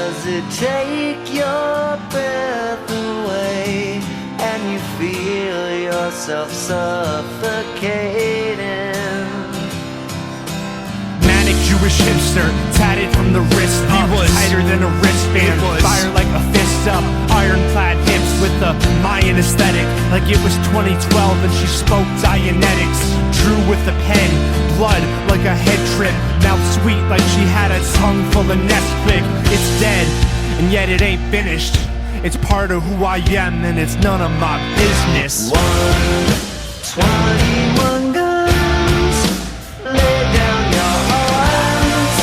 Does it take your breath away and you feel yourself suffocating? Manic Jewish hipster, tatted from the wrist up, tighter than a wristband, fire like a fist up, ironclad hips with the Mayan aesthetic, like it was 2012 and she spoke Dianetics. Drew with a pen, blood like a head trip, mouth sweet like she had a tongue full of Nesquik. It's dead, and yet it ain't finished. It's part of who I am, and it's none of my business. 121 guns, lay down your arms,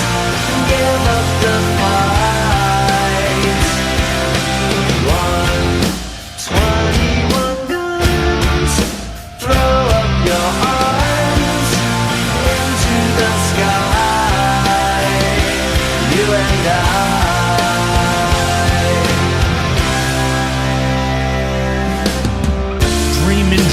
give up the fight. 121 guns, throw up your arms into the sky, you and I.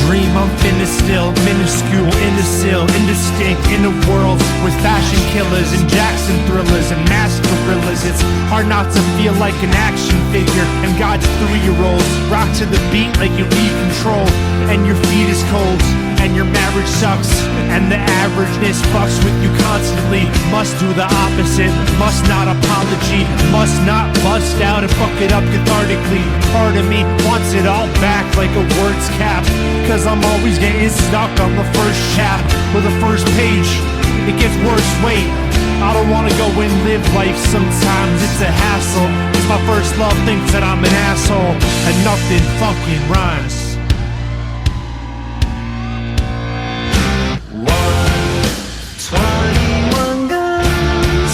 Dream, I'm finna still, minuscule, imbecile, indistinct, in a world with fashion killers and Jackson thrillers and mass gorillas. It's hard not to feel like an action figure and God's 3-year-olds rock to the beat like you need control, and your feet is cold, and your marriage sucks, and the averageness fucks with you constantly. Must do the opposite, must not apology, must not bust out and fuck it up cathartically. Part of me wants it all back like a words cap, cause I'm always getting stuck on the first chap or the first page. It gets worse, wait, I don't wanna go and live life, sometimes it's a hassle, cause my first love thinks that I'm an asshole, and nothing fucking rhymes. 121 guns,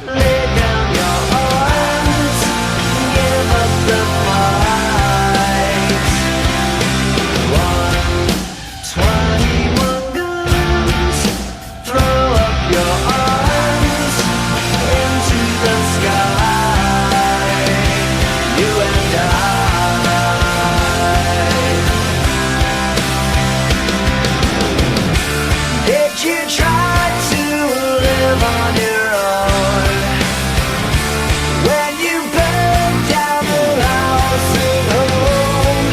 lay down your arms, give up the fight. 121 guns, throw up your arms into the sky, you and I. Did you try to live on your own when you burned down the house at home?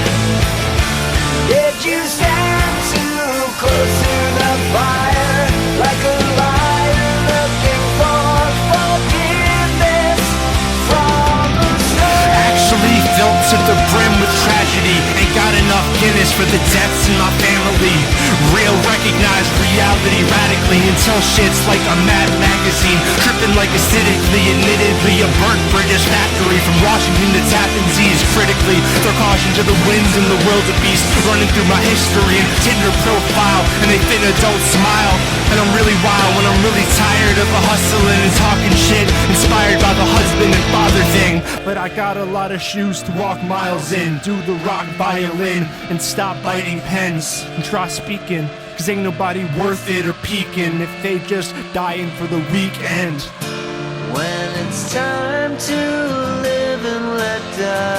Did you stand too close to the fire like a liar looking for forgiveness from the storm? Actually filled to the brim with tragedy, ain't got enough Guinness for the deaths in my family. Real recognized reality radically until shit's like a Mad magazine, tripping like acidically, admittedly a burnt British factory from Washington to Tappan Zee's. Critically throw caution to the winds and the wildebeest, running through my history and Tinder profile, and they finna don't smile. And I'm really wild when I'm really tired of the hustling and talking shit, inspired by the husband and father thing. But I got a lot of shoes to walk miles in, do the rock violin and stop biting pens and try speaking, cause ain't nobody worth it or peeking if they just dying for the weekend. When it's time to live and let die,